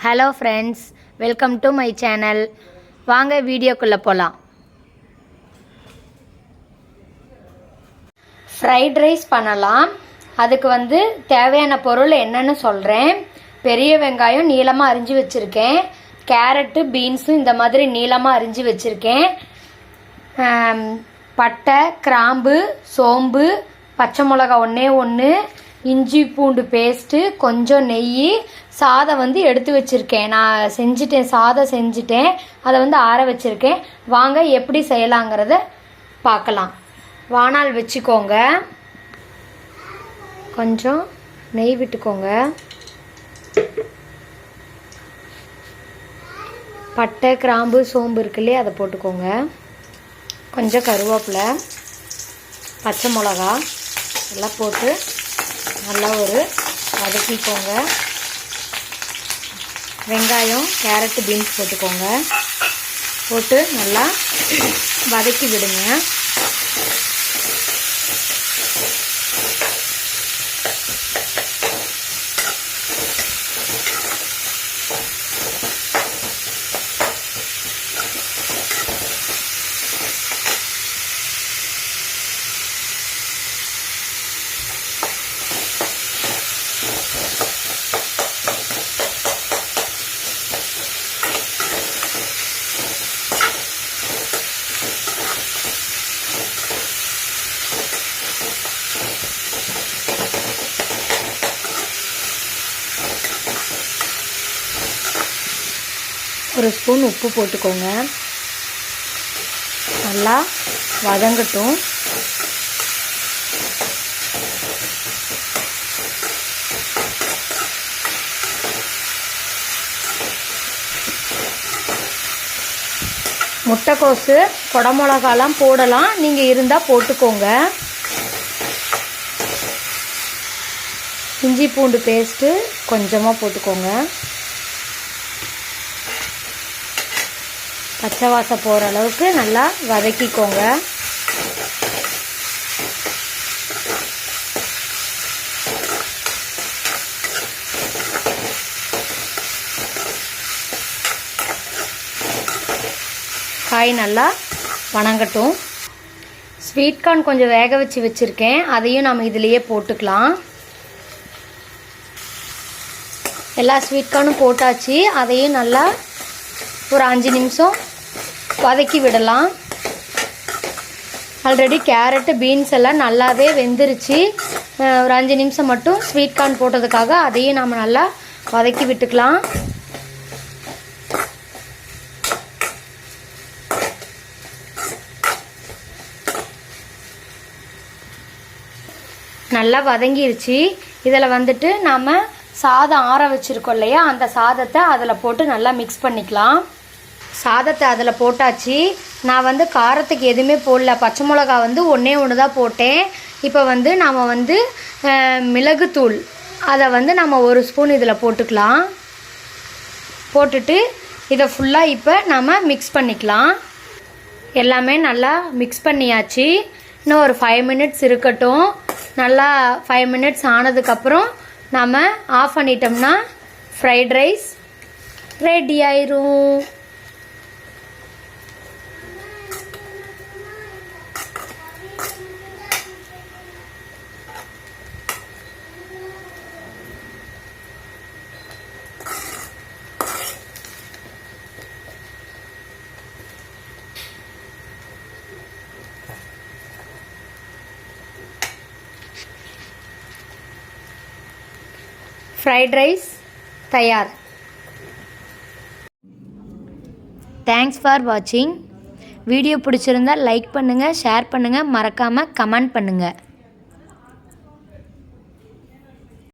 Hello friends, welcome to my channel. வாங்க வீடியோக்குள்ளே போகலாம். ஃப்ரைட் ரைஸ் பண்ணலாம். அதுக்கு தேவையான பொருள் என்னன்னு சொல்கிறேன். பெரிய வெங்காயம் நீளமாக அரிஞ்சு வச்சுருக்கேன். கேரட்டு பீன்ஸும் இந்த மாதிரி நீளமாக அரிஞ்சு வச்சுருக்கேன். பட்டை, கிராம்பு, சோம்பு, பச்சை மிளகா ஒன்று, இஞ்சி பூண்டு பேஸ்ட்டு, கொஞ்சம் நெய், சாதம் எடுத்து வச்சுருக்கேன். நான் சாதம் செஞ்சுட்டேன். அதை ஆற வச்சுருக்கேன். வாங்க எப்படி செய்யலாங்கிறத பார்க்கலாம். வாணால் வச்சுக்கோங்க. கொஞ்சம் நெய் விட்டுக்கோங்க. பட்டை, கிராம்பு, சோம்பு இருக்குல்லையே அதை போட்டுக்கோங்க. கொஞ்சம் கருவேப்பிலை, பச்சை மிளகா எல்லாம் போட்டு நல்லா வதக்கிக்கோங்க. வெங்காயம், கேரட்டு, பீன்ஸ் போட்டுக்கோங்க. போட்டு நல்லா வதக்கி விடுங்க. ஒரு ஸ்பூன் உப்பு போட்டுக்கோங்க. நல்லா வதங்கட்டும். முட்டைக்கோசு, குடமிளகாலாம் போடலாம். நீங்கள் இருந்தால் போட்டுக்கோங்க. இஞ்சி பூண்டு பேஸ்ட்டு கொஞ்சமாக போட்டுக்கோங்க. பச்சை வாசம் போகிற அளவுக்கு நல்லா வதக்கிக்கோங்க. காய் நல்லா வணங்கட்டும். ஸ்வீட் கார்ன் கொஞ்சம் வேக வச்சுருக்கேன். அதையும் நம்ம இதிலையே போட்டுக்கலாம். எல்லா ஸ்வீட் கார்னும் போட்டாச்சு. அதையும் நல்லா ஒரு 5 நிமிஷம் வதக்கி விடலாம். ஆல்ரெடி கேரட்டு, பீன்ஸ் எல்லாம் நல்லாவே வெந்துருச்சு. ஒரு 5 நிமிஷம் மட்டும் ஸ்வீட் கார்ன் போட்டதுக்காக அதையும் நம்ம நல்லா வதக்கி விட்டுக்கலாம். நல்லா வதங்கிருச்சு. இதில் நாம் சாதம் ஆற வச்சுருக்கோம் இல்லையா, அந்த சாதத்தை அதில் போட்டு நல்லா மிக்ஸ் பண்ணிக்கலாம். சாதத்தை அதில் போட்டாச்சு. நான் காரத்துக்கு எதுவுமே போடல. பச்சை மிளகா ஒன்று தான் போட்டேன். இப்போ நாம் மிளகுத்தூள் அதை நம்ம 1 ஸ்பூன் இதில் போட்டுக்கலாம். போட்டுட்டு இதை ஃபுல்லாக இப்போ நம்ம மிக்ஸ் பண்ணிக்கலாம். எல்லாமே நல்லா மிக்ஸ் பண்ணியாச்சு. இன்னும் ஒரு 5 மினிட்ஸ் இருக்கட்டும். நல்லா 5 மினிட்ஸ் ஆனதுக்கப்புறம் நம்ம ஆஃப் பண்ணிட்டோம்னா ஃப்ரைட் ரைஸ் ரெடி ஆயிரும். ஃப்ரைட் ரைஸ் தயார். தேங்க்ஸ் ஃபார் வாட்சிங். வீடியோ பிடிச்சிருந்தால் லைக் பண்ணுங்கள், ஷேர் பண்ணுங்கள், மறக்காமல் கமெண்ட் பண்ணுங்கள்.